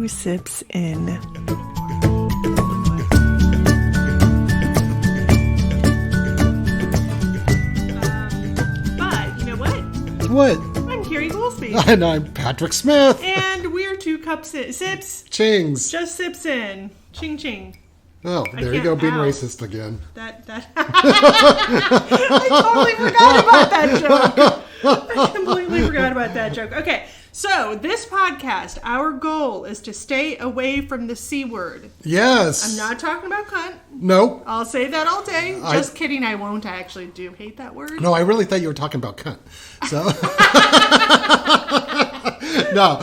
2 sips in. But you know what? What? I'm Carrie Goolsby. And I'm Patrick Smith. And we're 2 cups sips. Chings. Just sips in. Ching ching. Oh, there you go, being Ow. racist again. That I totally forgot about that joke. I completely forgot about that joke. Okay, so this podcast, our goal is to stay away from the C word. Yes. I'm not talking about cunt. Nope. I'll say that all day. Just kidding, I won't. I actually do hate that word. No, I really thought you were talking about cunt. So. No.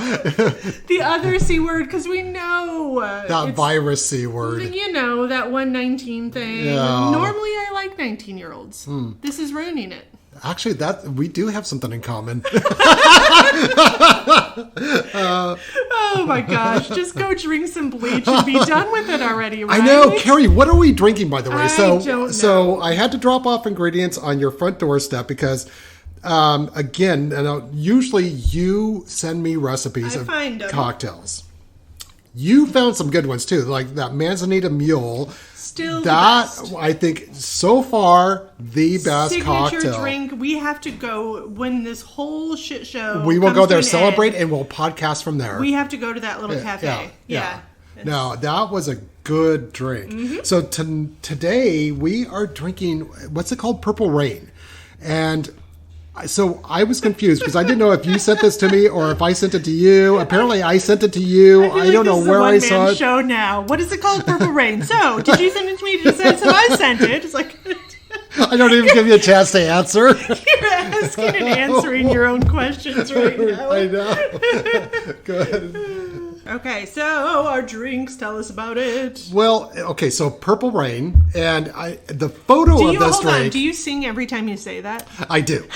The other C word, because we know. That virus C word. You know, that 119 thing. Yeah. Normally I like 19-year-olds. This is ruining it. Actually, we do have something in common. Oh my gosh, just go drink some bleach and be done with it already, right? I know, Carrie, what are we drinking, by the way? I don't know. So I had to drop off ingredients on your front doorstep because, again, usually you send me recipes I find 'em. cocktails. You found some good ones too, like that Manzanita Mule. Still That, the best. I think, so far, the best Signature cocktail. drink. We have to go when this whole shit show We will comes go to there, an celebrate, end. and we'll podcast from there. We have to go to that little cafe. Yeah. No, that was a good drink. Mm-hmm. So today we are drinking, what's it called? Purple Rain. And so I was confused because I didn't know if you sent this to me or if I sent it to you. Apparently I sent it to you. I feel I like don't this know is where a I saw one-man it. show now. What is it called? Purple Rain. So, did you send it to me? Did you send it? So I sent it. It's like... I don't even give you a chance to answer. You're asking and answering your own questions right now. I know. Good. Okay, so our drinks, tell us about it. Well, okay, so Purple Rain, and the photo of this hold drink. on, do you sing every time you say that? I do.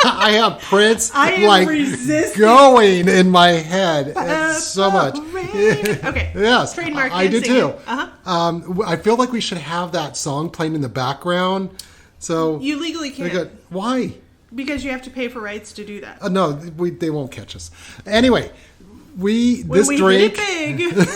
I have Prince I am resisting. going in my head. It's so much. Okay. Yes, Trademark. I and do singing. too. I feel like we should have that song playing in the background. So You legally can't. Why? Because you have to pay for rights to do that. No, they won't catch us. Anyway, When this we drink. hit it big,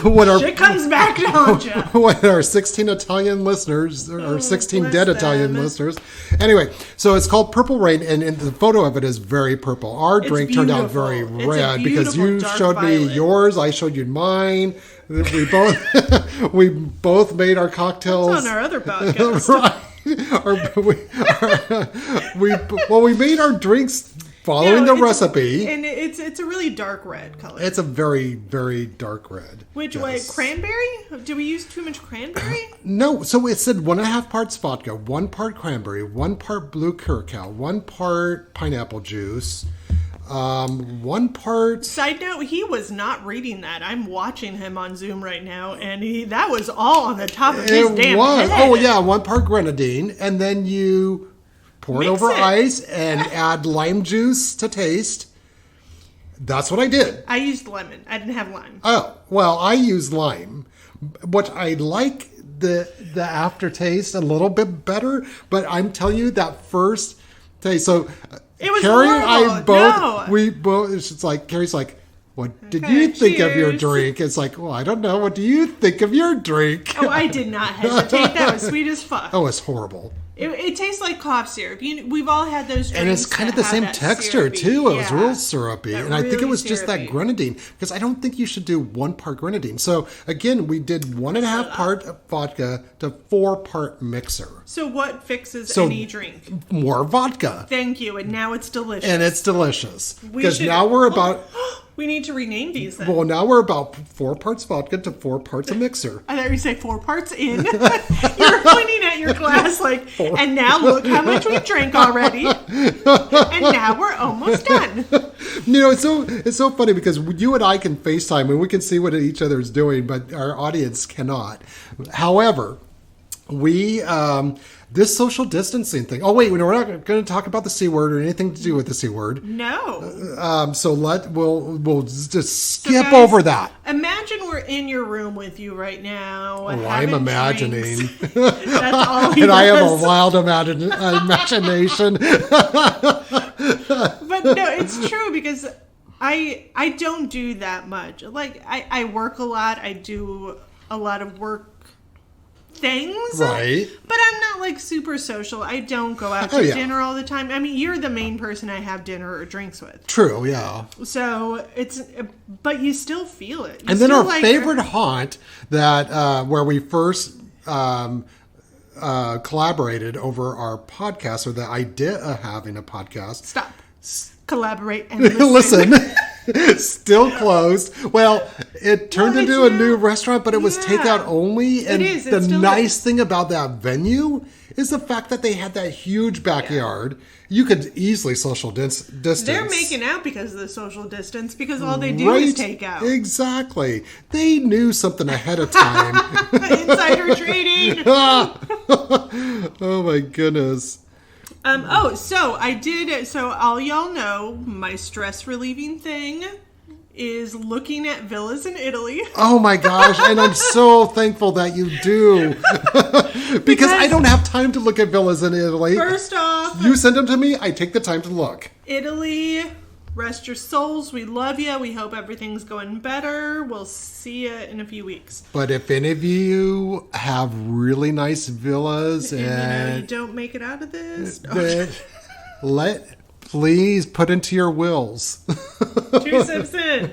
What our shit comes back to haunt you. what our 16 Italian listeners, or 16 bless dead Italian them. listeners. Anyway, so it's called Purple Rain, and the photo of it is very purple. Our drink turned out beautiful. very It's a red because beautiful you dark showed me violet. yours, I showed you mine. We both we both made our cocktails. It's on our other podcast. We made our drinks following No, the recipe. And it's a really dark red color. It's a very, very dark red. Which way? Yes. Cranberry? Do we use too much cranberry? No, so it said 1.5 parts vodka, 1 part cranberry, 1 part blue curacao, 1 part pineapple juice, 1 part. Side note, he was not reading that. I'm watching him on Zoom right now, and that was all on the top of his damn head. Oh yeah, 1 part grenadine, and then you pour it Mix over it. ice and add lime juice to taste. That's what I did. I used lemon. I didn't have lime. Oh well, I use lime, but I like the aftertaste a little bit better. But I'm telling you that first taste. So It was Carrie and I horrible. both No. we both. It's like Carrie's like, "What did Okay, you think of your cheers." drink?" It's like, "Well, I don't know. What do you think of your drink?" Oh, I did not hesitate. That was sweet as fuck. Oh, it's horrible. It tastes like cough syrup. We've all had those drinks. And it's kind of the that same have that texture syrupy- too. It was yeah. real syrupy, That and I think it really was just that syrupy. grenadine because I don't think you should do 1 part grenadine. So again, we did 1.5 part vodka to 4 part mixer. So what fixes So- any drink? More vodka, Thank you, and now it's delicious. and it's delicious We because should- now we're about. We need to rename these then. Well, now we're about 4 parts vodka to 4 parts of mixer. I thought you said 4 parts in. You're pointing at your glass like, and now look how much we drank already. And now we're almost done. You know, it's so funny because you and I can FaceTime and we can see what each other's doing, but our audience cannot. However, we this social distancing thing. Oh wait, we're not going to talk about the C word or anything to do with the C word. No. So we'll just So skip guys, over that. Imagine we're in your room with you right now. Oh, I'm having imagining. drinks. That's all he And I have does. a wild imagination. But no, it's true because I don't do that much. Like, I work a lot. I do a lot of work things. Right. But I'm not, like, super social. I don't go out to dinner all the time. I mean, you're the main person I have dinner or drinks with. True, yeah. So, but you still feel it. And then our favorite haunt that, where we first collaborated over our podcast, or the idea of having a podcast. Stop. Collaborate and listen. Still closed. Well, it turned into a new restaurant, but it was takeout only. And the nice thing about that venue is the fact that they had that huge backyard. You could easily social distance. They're making out because of the social distance, because all they do is take out. Exactly. They knew something ahead of time. Insider trading. Oh my goodness. So all y'all know my stress relieving thing is looking at villas in Italy. Oh my gosh, and I'm so thankful that you do. because I don't have time to look at villas in Italy. First off, you send them to me, I take the time to look. Italy, rest your souls. We love you. We hope everything's going better. We'll see you in a few weeks. But if any of you have really nice villas and you don't make it out of this, please put into your wills. Drew Simpson.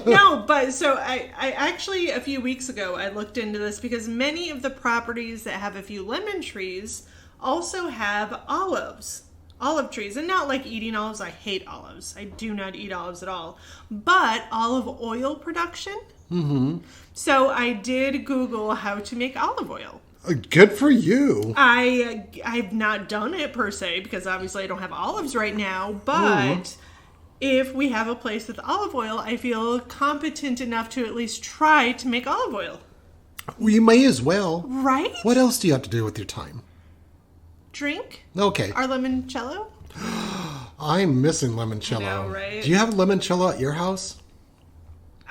No, but so I actually, a few weeks ago, I looked into this because many of the properties that have a few lemon trees also have olive trees. And not like eating olives. I hate olives. I do not eat olives at all. But olive oil production. Mm-hmm. So I did Google how to make olive oil. Good for you. I've not done it per se because obviously I don't have olives right now, but if we have a place with olive oil, I feel competent enough to at least try to make olive oil. Well, you may as well. Right? What else do you have to do with your time? Drink. Okay. Our limoncello. I'm missing limoncello. I know, right? Do you have limoncello at your house?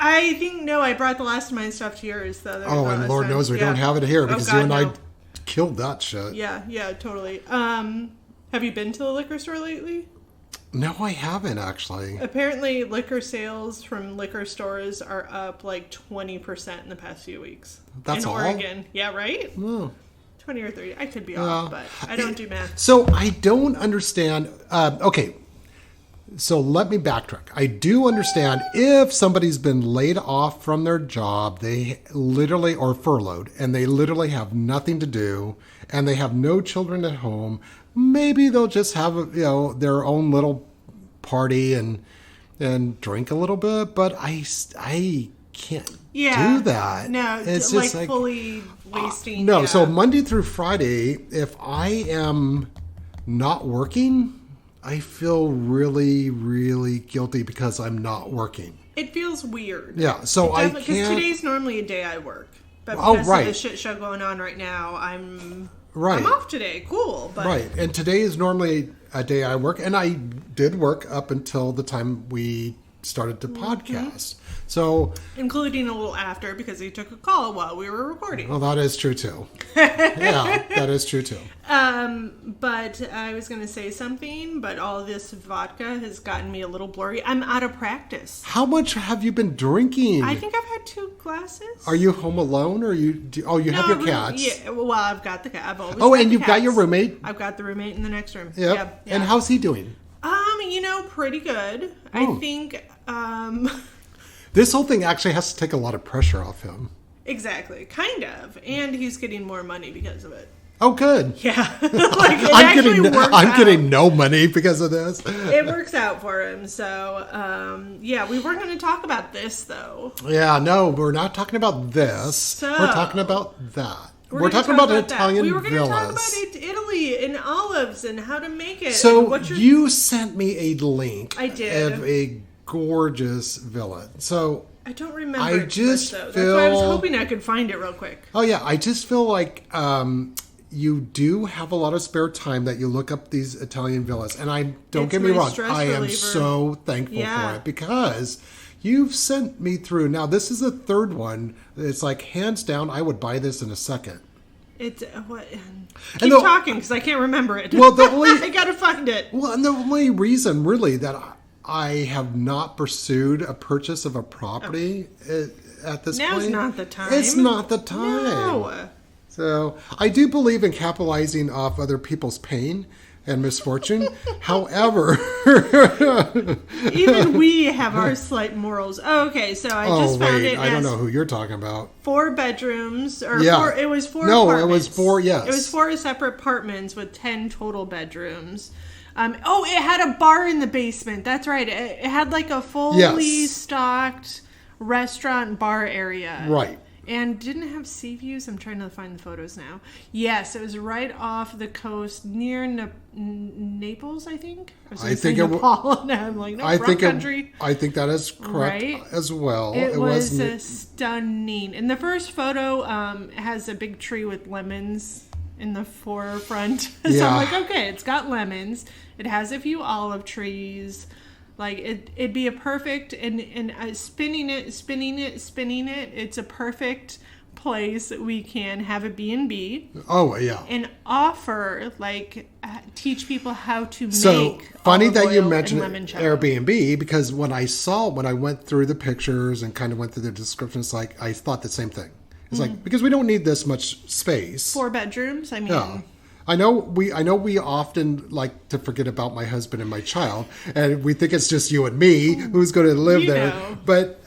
I think, no, I brought the last of my stuff to yours. And Lord knows we don't have it here because you and I killed that shit. Yeah, totally. Have you been to the liquor store lately? No, I haven't, actually. Apparently, liquor sales from liquor stores are up like 20% in the past few weeks. That's all? In Oregon. Yeah, right? Oh. 20 or 30. I could be off, but I don't do math. So I don't understand. Okay. So let me backtrack. I do understand if somebody's been laid off from their job, they literally, or furloughed, and they literally have nothing to do, and they have no children at home, maybe they'll just have, their own little party and drink a little bit. But I can't do that. No, it's just like fully wasting. No, so Monday through Friday, if I am not working, I feel really, really guilty because I'm not working. It feels weird. Yeah, so I can't. Because today's normally a day I work. But because of the shit show going on right now, I'm off today. Cool. But right, and today is normally a day I work, and I did work up until the time we started the podcast. So, including a little after because he took a call while we were recording. Well, that is true too. Yeah, that is true too. But I was going to say something, but all this vodka has gotten me a little blurry. I'm out of practice. How much have you been drinking? I think I've had 2 glasses. Are you home alone, or you have your cats? Yeah, well, I've got the cat. I've always. Oh, and you've got your roommate. I've got the roommate in the next room. Yep. Yeah. And how's he doing? Pretty good. I think. This whole thing actually has to take a lot of pressure off him. Exactly. Kind of. And he's getting more money because of it. Oh, good. Yeah. I'm getting no money because of this. It works out for him. So, we weren't going to talk about this, though. Yeah, no, we're not talking about this. We're talking about that. We're talking about Italian villas. We were going to talk about Italy and olives and how to make it. So, you sent me a link. I did. Of a gorgeous villa. So I don't remember. I just feel. That's why I was hoping I could find it real quick. Oh yeah, I just feel like you do have a lot of spare time that you look up these Italian villas, and don't get me wrong, I am so thankful for it because you've sent me through. Now this is the third one. It's like hands down, I would buy this in a second. It's what? Keep talking because I can't remember it. Well, the only I gotta find it. Well, and the only reason really that I have not pursued a purchase of a property at this point. Now's not the time. It's not the time. No. So I do believe in capitalizing off other people's pain and misfortune. However, even we have our slight morals. Oh, okay, so I just found it. I don't know who you're talking about. 4 bedrooms, or Yeah. 4. It was 4. No, apartments. it was 4. Yes, it was 4 separate apartments with 10 total bedrooms. It had a bar in the basement. That's right. It had like a fully stocked restaurant bar area. Right. And didn't it have sea views? I'm trying to find the photos now. Yes, it was right off the coast near Naples, I think. I think Nepal. No, I'm like, no, wrong country. I think that is correct Right? as well. It was stunning. And the first photo has a big tree with lemons in the forefront. So Yeah. I'm like, okay, it's got lemons. It has a few olive trees. Like it'd be a perfect and spinning it. It's a perfect place that we can have a B&B Oh yeah. and offer teach people how to So make. funny olive that you oil and mentioned limoncello. Airbnb, because when I went through the pictures and kind of went through the descriptions, like I thought the same thing. It's like, because we don't need this much space. 4 bedrooms. I mean, Yeah. I know we often like to forget about my husband and my child, and we think it's just you and me who's going to live You there. know. But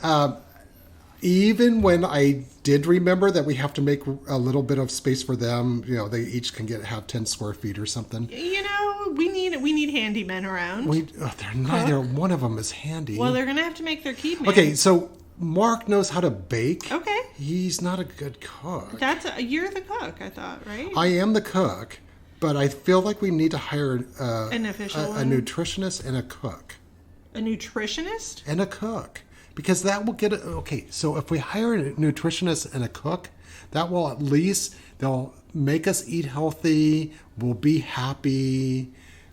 even when I did remember that we have to make a little bit of space for them, they each can have 10 square feet or something. we need handymen around. They're neither one of them is handy. Well, they're gonna have to make their keep. Man. Okay, so Mark knows how to bake. Okay. He's not a good cook. You're the cook, I thought, right? I am the cook, but I feel like we need to hire An official a one? nutritionist and a cook. A nutritionist? And a cook. Because that will get it. Okay, so if we hire a nutritionist and a cook, that will at least, they'll make us eat healthy, we'll be happy,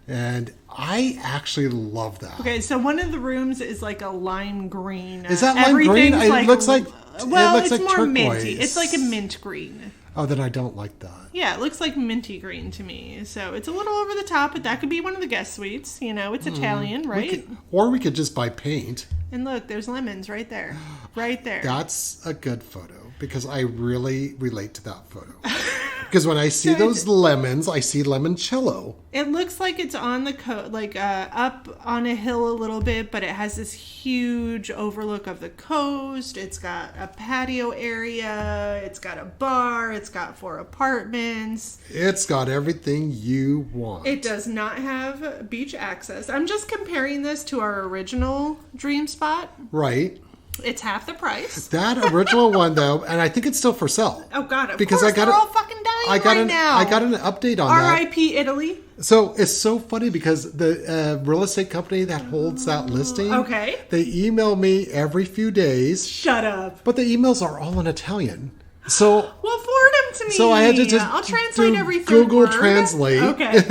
and I actually love that. Okay, so one of the rooms is like a lime green. Is that lime green? It looks like well, it looks it's like more turquoise. minty. It's like a mint green. Oh, then I don't like that. Yeah, it looks like minty green to me. So it's a little over the top, but that could be one of the guest suites. It's Italian, right? We could just buy paint. And look, there's lemons right there. Right there. That's a good photo, because I really relate to that photo. Because when I see those lemons, I see limoncello. It looks like it's on the up on a hill a little bit, but it has this huge overlook of the coast. It's got a patio area. It's got a bar. It's got 4 apartments. It's got everything you want. It does not have beach access. I'm just comparing this to our original dream spot. Right. It's half the price. That original one, though, and I think it's still for sale. Oh God! Because course, they're all fucking dying now. I got an update on that. R.I.P. Italy. So it's so funny because the real estate company that holds that listing, Okay. they email me every few days, Shut up. but the emails are all in Italian. So Well, forward them to me. So I had to just I'll translate do every third Google word. Translate. Okay.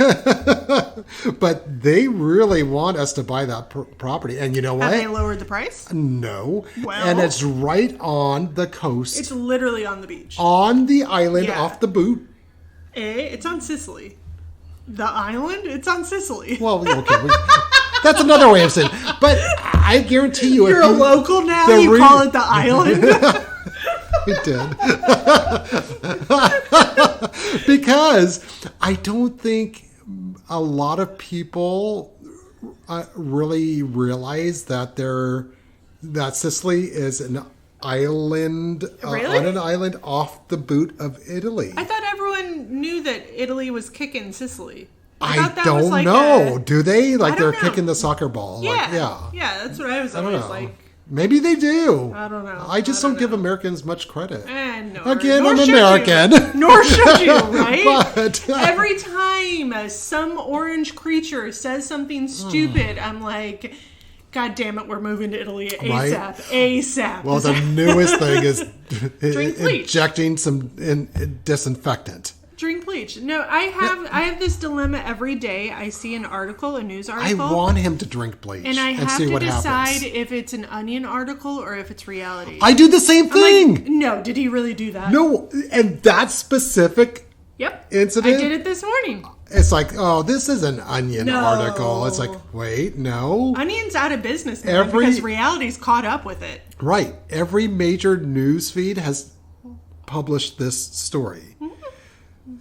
but they really want us to buy that property, and you know Have what? they lowered the price? No. Well- And it's right on the coast, It's literally on the beach. on the island, Yeah. off the boot. It's on Sicily. The island? It's on Sicily. Well, okay. That's another way of saying it. But I guarantee you, You're if a you, local now? the You call it the island? It did. Because I don't think a lot of people really realize that that Sicily is an island, Really? on an island off the boot of Italy. I thought everyone knew that Italy was kicking Sicily. I thought that was don't like know. Do they? Like I don't they're know. kicking the soccer ball. Yeah. Like, Yeah, that's what I was I don't always know. like. Maybe they do. I don't know. I just I don't don't give know. Americans much credit. No, Again, nor I'm should American. you. Nor should you, right? But Every time some orange creature says something stupid, I'm like, God damn it, we're moving to Italy ASAP. Right? ASAP. well, the newest thing is Drink bleach. injecting some disinfectant. Drink bleach. No, I have this dilemma every day. I see an article, a news I article. want him to drink bleach and I have see to what decide happens. if it's an Onion article or if it's reality. I do the same I'm like, thing. no, did he really do that? No, and that specific Yep. incident. I did it this morning. It's like, oh, this is an Onion No. article. It's like, wait, no. Onion's out of business now because reality's caught up with it. Right. Every major news feed has published this story.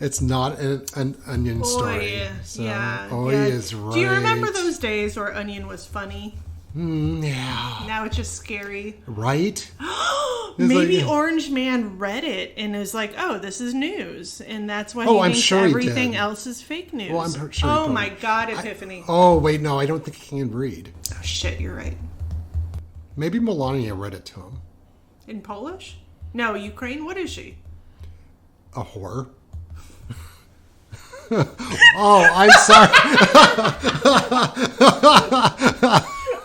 It's not an Onion story. So, yeah. is right. Do you remember those days where Onion was funny? Yeah. Now it's just scary. Right? Maybe like- Orange Man read it and is like, oh, this is news. And that's why Oh, he I'm thinks sure he everything did. else is fake news. Well, I'm sure he oh did. my God, Epiphany. Oh, wait, no, I don't think he can read. Oh, shit, you're right. Maybe Melania read it to him. In Polish? No, Ukraine? What is she? A whore. Oh, I'm sorry.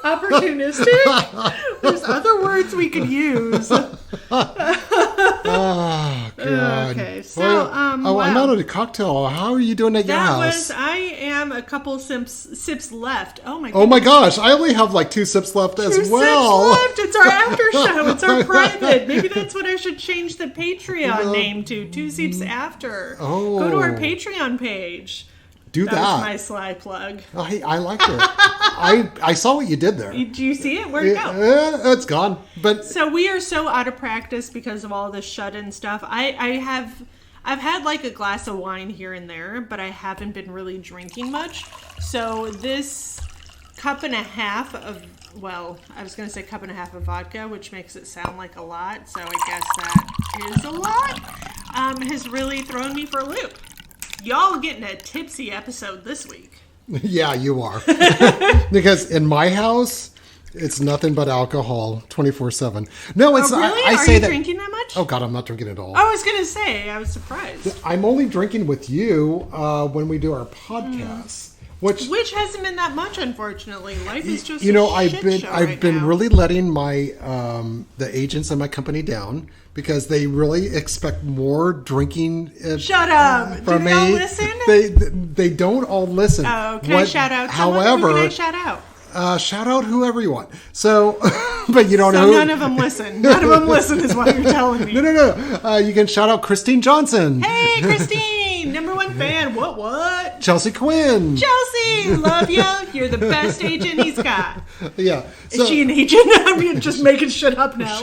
Opportunistic? There's other words we could use. Oh, God. Okay, so, Well, I'm wow. out of the cocktail. How are you doing at your That house? was, I am a couple sips left. Oh my Oh my gosh, I only have like 2 sips left as Two well. sips left. It's our after show. It's our private. Maybe that's what I should change the Patreon name to. 2 sips after. Oh. Go to our Patreon page. Do That was that. my sly plug. Oh, hey, I liked it. I saw what you did there. Do you see it? Where'd it go? It's gone. But So we are so out of practice because of all this shut-in stuff. I've had like a glass of wine here and there, but I haven't been really drinking much. So this cup and a half of, well, I was going to say cup and a half of vodka, which makes it sound like a lot. So I guess that is a lot. Has really thrown me for a loop. Y'all getting a tipsy episode this week. yeah, you are. Because in my house, it's nothing but alcohol 24/7. No, it's Oh, really? I Are say you that. drinking that much? Oh God, I'm not drinking at all. I was going to say, I was surprised. I'm only drinking with you when we do our podcasts. Which hasn't been that much, unfortunately. Life is just I've right been now. really letting my the agents in my company down because they really expect more drinking. Shut up! Do From they all me. listen? They don't all listen. Oh, can I shout out someone? However, Who can I shout out? shout out whoever you want. So, but you don't So know. none of them listen. None of them listen is what you're telling me. No. You can shout out Christine Johnson. Hey, Christine! #1 fan. What? Chelsea Quinn. Chelsea! Love you. You're the best agent he's got. Yeah. Is she an agent? I'm just making shit up now.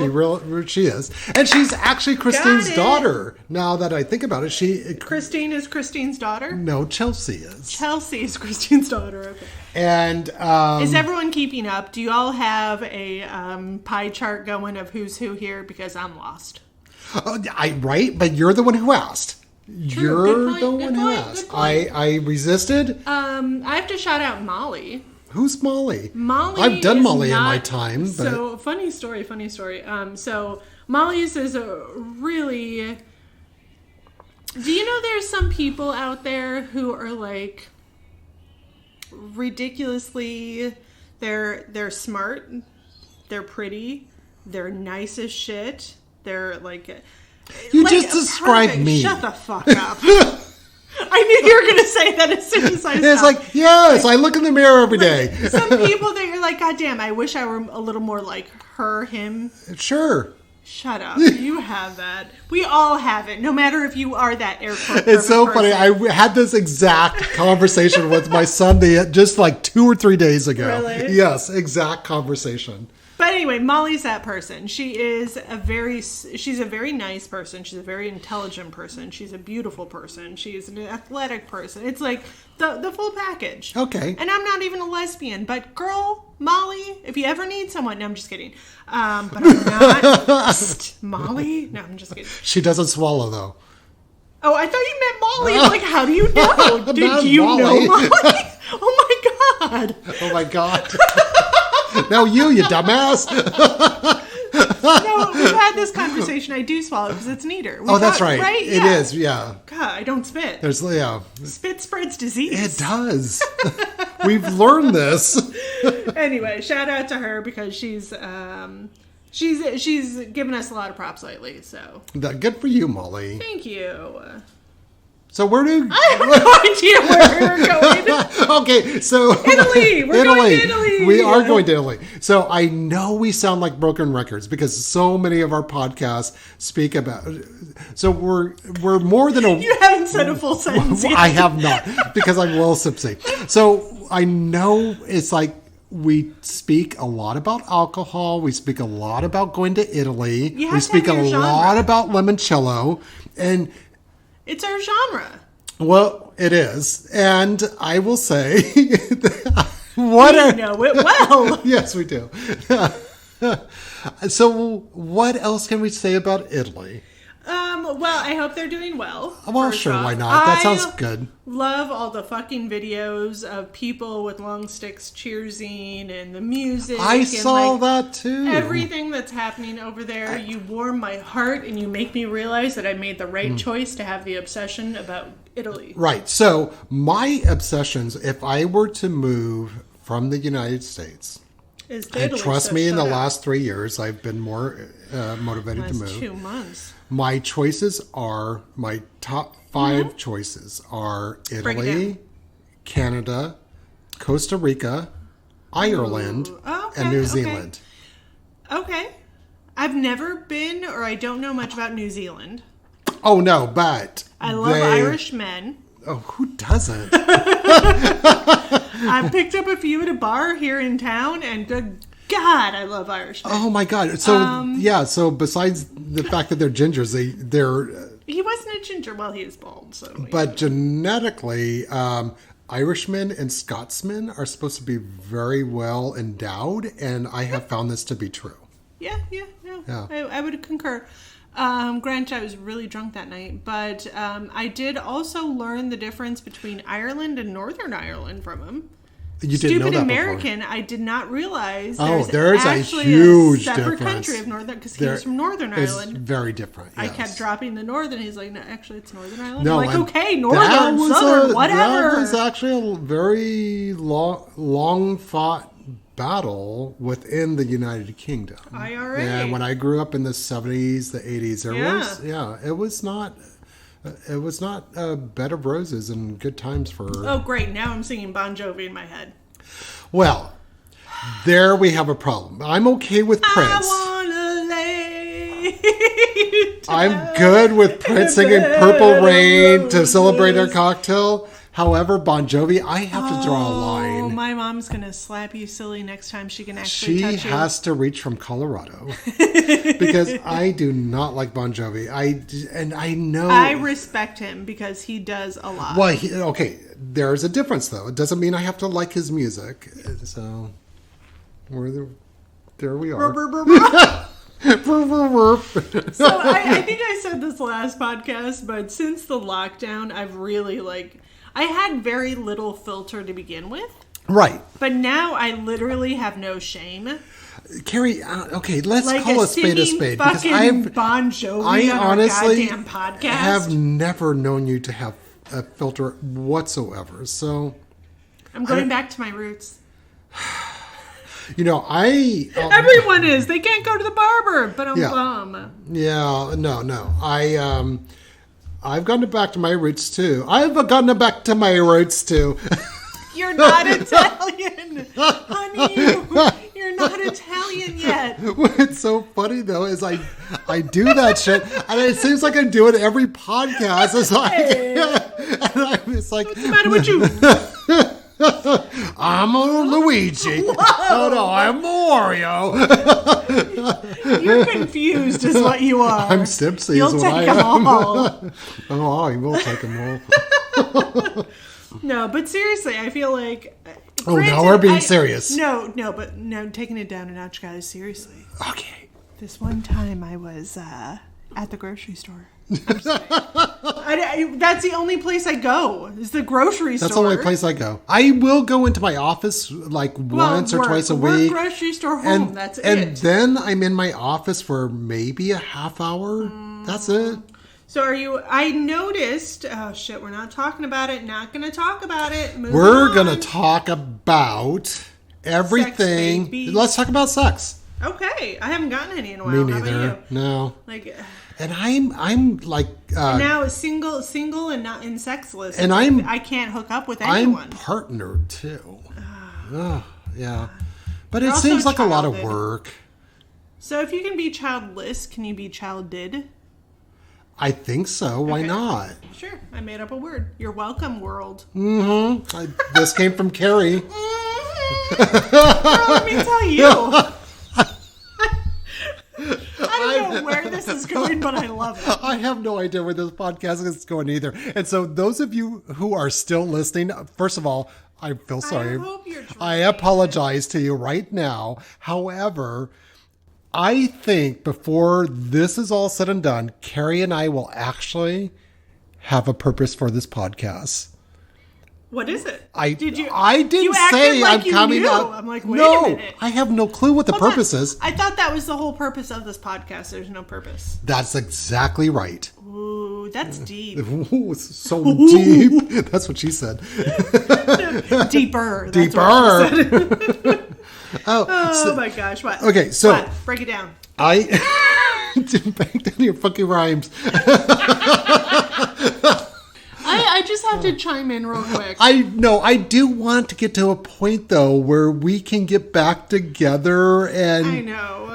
She is, and she's actually Christine's it. daughter. Now that I think about it, Christine is Christine's daughter? No, Chelsea is. Chelsea is Christine's daughter. Okay. And Is everyone keeping up? Do you all have a pie chart going of who's who here? Because I'm lost. right, but you're the one who asked. True. You're Good point, the good one who point, asked. good point. I resisted. I have to shout out Molly. Who's Molly? Molly. I've done is Molly in not- my time, but So funny story. So Molly's is a really. Do you know there's some people out there who are like ridiculously, they're smart, they're pretty, they're nice as shit, they're like. You like, just described perfect. me. Shut the fuck up. I knew you were going to say that as soon as I it's stopped. like, yes, I look in the mirror every day. Some people that you're like, God damn, I wish I were a little more like her, him. Sure. Shut up. You have that. We all have it, no matter if you are that air quote. It's so perfect funny. person. I had this exact conversation with my son just like 2 or 3 days ago. Really? Yes, exact conversation. But anyway, Molly's that person. She's a very nice person. She's a very intelligent person. She's a beautiful person. She's an athletic person. It's like the full package. Okay. And I'm not even a lesbian, but girl, Molly, if you ever need someone, no, I'm just kidding. But I'm not. Molly? No, I'm just kidding. She doesn't swallow though. Oh, I thought you meant Molly. I'm like, how do you know? Not Did you Molly. know Molly? Oh my God. Oh my God. Now you dumbass. No, we've had this conversation. I do swallow because it's neater. Oh, that's right. Right? It is, yeah. God, I don't spit. There's, yeah. Spit spreads disease. It does. We've learned this. Anyway, shout out to her because she's given us a lot of props lately. So Good for you, Molly. thank you. So where do... I have no idea where we're going. Okay, so... Italy! We're going to Italy! We are going to Italy. So I know we sound like broken records because so many of our podcasts speak about. So we're more than a. You haven't said a full sentence yet. I have not because I'm well tipsy. So I know it's like we speak a lot about alcohol. We speak a lot about going to Italy. You have We to speak a have your lot genre. about limoncello, and It's our genre. well, it is. And I will say, what We are know it well. yes, we do. So, what else can we say about Italy? Well, I hope they're doing well. Well, first sure, off. why not? That sounds good. Love all the fucking videos of people with long sticks cheersing and the music. I and saw like, that too. Everything that's happening over there, you warm my heart and you make me realize that I made the right choice to have the obsession about Italy. Right. So, my obsessions, if I were to move from the United States, Is to and Italy, trust so me, in the shut up. last 3 years, I've been more motivated to Last move. 2 months. My choices are, my top 5 choices are it Italy, Canada, Costa Rica, Ireland, Okay, and New okay. Zealand. Okay. I've never been, or I don't know much about New Zealand. Oh, no, but I love Irish men. Oh, who doesn't? I picked up a few at a bar here in town, and good God, I love Irish men. Oh, my God. So, yeah, so besides the fact that they're gingers, they're... He wasn't a ginger. Well, he is bald, so. But genetically, Irishmen and Scotsmen are supposed to be very well endowed, and I have found this to be true. Yeah. I would concur. Granted, I was really drunk that night, but I did also learn the difference between Ireland and Northern Ireland from him. You didn't know Stupid that American, I did not realize Oh, there's there's a actually huge separate difference. country of Northern, because he There was from Northern It's Ireland. very different. I Yes. kept dropping the Northern. He's like, no, actually, it's Northern Ireland. No, I'm like, and okay, that Northern, was Southern, whatever. That was actually a very long fought battle within the United Kingdom. IRA. And when I grew up in the 70s, the 80s, it was not a bed of roses and good times for. Oh, great. Now I'm singing Bon Jovi in my head. Well, there we have a problem. I'm okay with Prince. I wanna lay I'm good with Prince singing Purple Rain to celebrate our cocktail. However, Bon Jovi, I have to draw a Oh, line. my mom's gonna slap you silly next time she can actually She touch you. has to reach from Colorado because I do not like Bon Jovi. I know. I respect him because he does a lot. Well, okay. There's a difference, though. It doesn't mean I have to like his music. So, there we are. So I think I said this last podcast, but since the lockdown, I've really I had very little filter to begin with, Right. but now I literally have no shame. Carrie, okay, let's Like call a spade a spade. Because fucking Bon Jovi I on honestly our goddamn podcast. have never known you to have a filter whatsoever. So, I'm going back to my roots. Everyone is. They can't go to the barber, but I'm Yeah. bum. Yeah, no. I've gone back to my roots too. I've gone back to my roots too. You're not Italian, honey. You're not Italian yet. What's so funny though is I do that shit, and it seems like I do it every podcast. It's like, it's like, What's the matter with you? I'm a Luigi. No, I'm Mario. You're confused, is what you are. I'm Simpsons. You'll is take what I them am. all. Oh, I will take them all. No, but seriously, I feel like. Oh, now we're being serious. No, taking it down a notch, guys. Seriously. Okay. This one time I was at the grocery store. I'm sorry. That's the only place I go. Is the grocery store. That's the only place I go. I will go into my office once or twice a week. Grocery store, home. That's and it. then I'm in my office for maybe a half hour. That's it. So are you? I noticed. Oh shit! We're not talking about it. Not gonna talk about it. Moving We're on. gonna talk about everything. baby. Let's talk about sex. Okay, I haven't gotten any in a while. Me How about neither. you? No. Like And I'm like. now, single, and not in sexless. And It's I'm- like, I can't hook up with anyone. I'm partnered too. Oh, yeah. But You're it also seems like a lot of childed. work. So if you can be childless, can you be childed? I think so. Why Okay. not? Sure, I made up a word. You're welcome, world. This came from Carrie. Girl, let me tell you. I don't know where this is going, but I love it. I have no idea where this podcast is going either. And so those of you who are still listening, first of all, I feel sorry. hope you're I apologize to you right now. However, I think before this is all said and done, Carrie and I will actually have a purpose for this podcast. What is it? I didn't say like I'm you coming knew. up. I'm like, wait no, a minute. I have no clue what the Hold on. purpose is. I thought that was the whole purpose of this podcast. There's no purpose. That's exactly right. Ooh, that's deep. Ooh, it's so deep. That's what she said. Deeper. That's Deeper. what she said. Oh, Oh my gosh. What? Okay, so- What? Break it down. I didn't bank down your fucking rhymes. I just have to chime in real quick. I do want to get to a point though where we can get back together, I and know.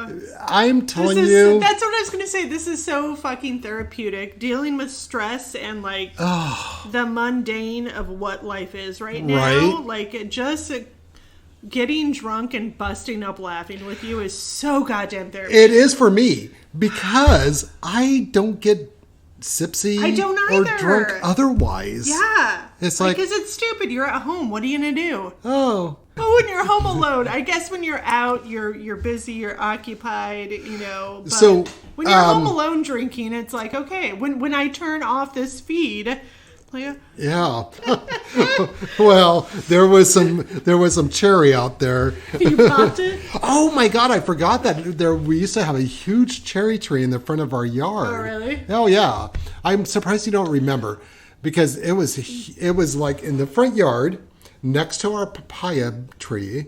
I'm telling This you, is, that's what I was going to say. This is so fucking therapeutic. Dealing with stress and like the mundane of what life is right now. Right. Like just getting drunk and busting up laughing with you is so goddamn therapeutic. it is for me because I don't get sipsy I don't or either. drunk otherwise. Yeah. It's like- because it's stupid. You're at home. What are you going to do? Oh, Oh, when you're home alone, I guess when you're out, you're busy, you're occupied, you know. But So, when you're home alone drinking, it's like, okay, when I turn off this feed, like, yeah. Well, there was some cherry out there. you popped it. Oh my God, I forgot that we used to have a huge cherry tree in the front of our yard. Oh, really? Oh yeah. I'm surprised you don't remember because it was like in the front yard next to our papaya tree,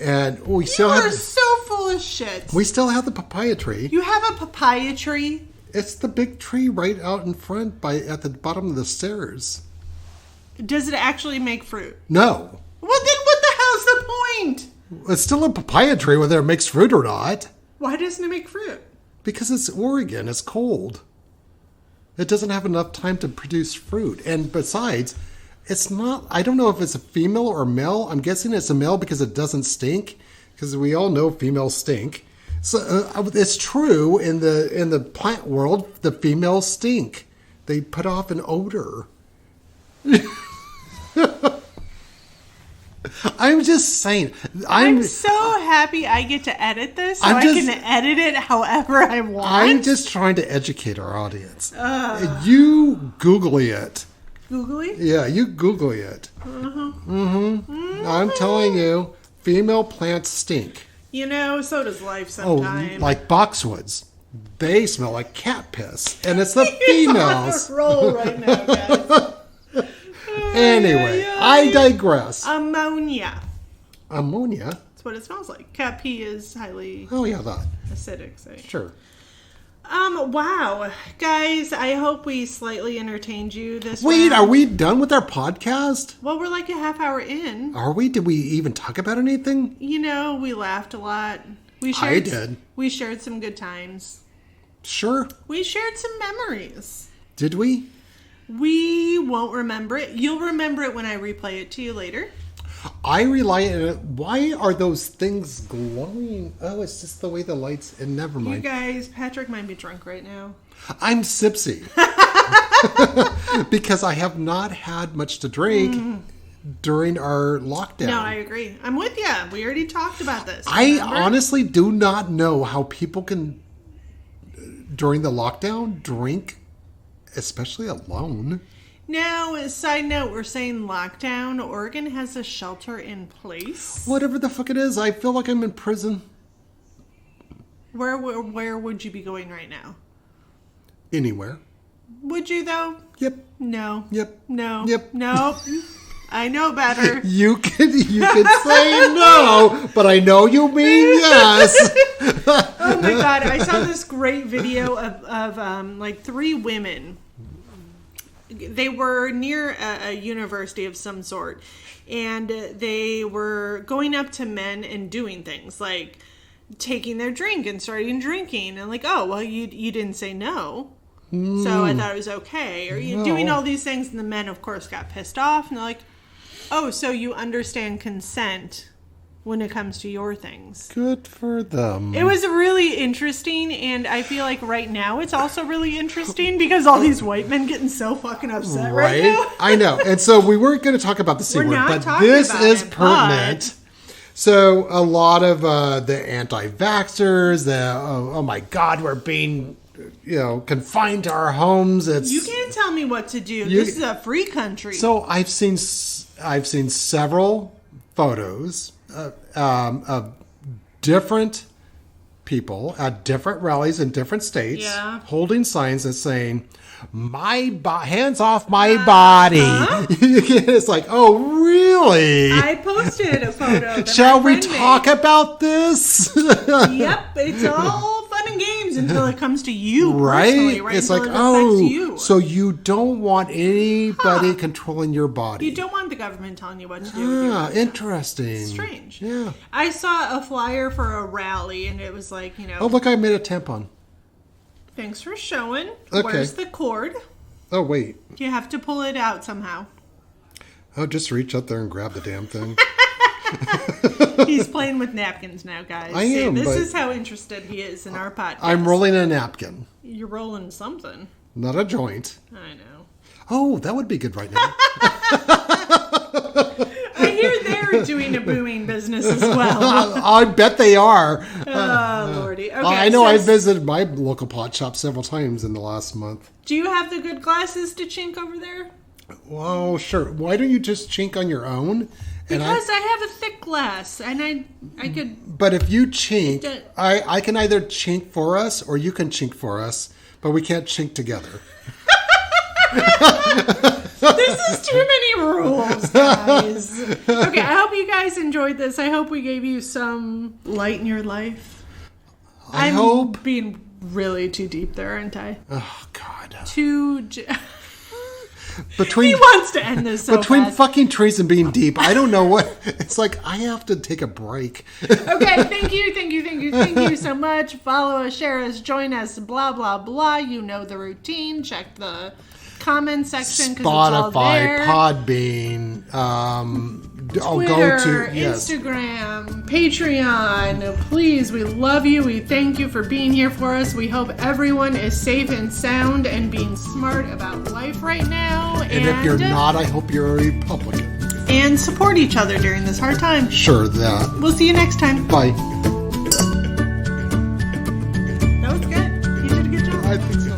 and we You still are have so full of shit. the papaya tree. You have a papaya tree? It's the big tree right out in front at the bottom of the stairs. Does it actually make fruit? No. Well, then what the hell's the point? It's still a papaya tree whether it makes fruit or not. Why doesn't it make fruit? Because it's Oregon. It's cold. It doesn't have enough time to produce fruit. And besides, it's not, I don't know if it's a female or male. I'm guessing it's a male because it doesn't stink. Because we all know females stink. So it's true in the plant world, the females stink. They put off an odor. I'm just saying. I'm so happy I get to edit this so I'm I just- can edit it however I want. I'm just trying to educate our audience. You Googly it. Googly? Yeah, you Googly it. I'm telling you, female plants stink. You know, so does life Oh, sometimes. like boxwoods. They smell like cat piss. And it's the He's on females. a roll right now, guys. Anyway, I digress. Ammonia. Ammonia? That's what it smells like. Cat pee is highly Oh, yeah, that. acidic. So. Sure. Wow. Guys, I hope we slightly entertained you this Wait, round. are we done with our podcast? Well, we're like a half hour in. Are we? Did we even talk about anything? You know, we laughed a lot. I did. We shared some good times. Sure. We shared some memories. Did we? We won't remember it. You'll remember it when I replay it to you later. I rely on it. Why are those things glowing? Oh, it's just the way the lights. And never You mind. guys, Patrick might be drunk right now. I'm sipsy because I have not had much to drink during our lockdown. No, I agree. I'm with you. We already talked about this. I remember? honestly do not know how people can, during the lockdown, drink, especially alone. Now, side note, we're saying lockdown. Oregon has a shelter in place. Whatever the fuck it is, I feel like I'm in prison. Where would you be going right now? Anywhere. Would you, though? Yep. No. Yep. No. Yep. Nope. I know better. You could say no, but I know you mean yes. Oh my god, I saw this great video of like 3 women they were near a university of some sort, and they were going up to men and doing things like taking their drink and starting drinking, and like, oh, well, you didn't say no, so I thought it was okay. Or you doing all these things, and the men, of course, got pissed off, and they're like, oh, so you understand consent when it comes to your things. Good for them. It was really interesting, and I feel like right now it's also really interesting because all these white men getting so fucking upset right now. I know. And so we weren't going to talk about the C word, not but talking this about is it, pertinent. So a lot of the anti-vaxxers, oh my God, we're being confined to our homes. You can't tell me what to do. This is a free country. So I've seen several photos of different people at different rallies in different states holding signs that saying, hands off my body. It's like, oh, really? I posted a photo. Shall we talk about this? Yep, it's all fun and games until it comes to you personally, right? It's until like, it affects you. So you don't want anybody controlling your body. You don't want the government telling you what to do with your body. Interesting. Strange. Yeah. I saw a flyer for a rally, and it was like, Oh, look, I made a tampon. Thanks for showing. Okay. Where's the cord? Oh, wait. You have to pull it out somehow. Oh, just reach up there and grab the damn thing. He's playing with napkins now, guys. I am. This is how interested he is in our podcast. I'm rolling a napkin. You're rolling something. Not a joint. I know. Oh, that would be good right now. I hear they're doing a booming business as well. I bet they are. Oh, Lordy. Okay, I know I visited my local pot shop several times in the last month. Do you have the good glasses to chink over there? Well, sure. Why don't you just chink on your own? Because I have a thick glass, and I could... But if you chink, I can either chink for us, or you can chink for us, but we can't chink together. This is too many rules, guys. Okay, I hope you guys enjoyed this. I hope we gave you some light in your life. I hope. Being really too deep there, aren't I? Oh, God. He wants to end this so Between fast. fucking trees and being deep, I don't know what... It's like, I have to take a break. Okay, thank you so much. Follow us, share us, join us, blah, blah, blah. You know the routine. Check the comment section because it's all there. Spotify, Podbean, Twitter, Instagram, Patreon. Please, we love you. We thank you for being here for us. We hope everyone is safe and sound and being smart about life right now. And if you're not, I hope you're a Republican. And support each other during this hard time. Sure, that. We'll see you next time. Bye. That was good. You did a good job. I think so.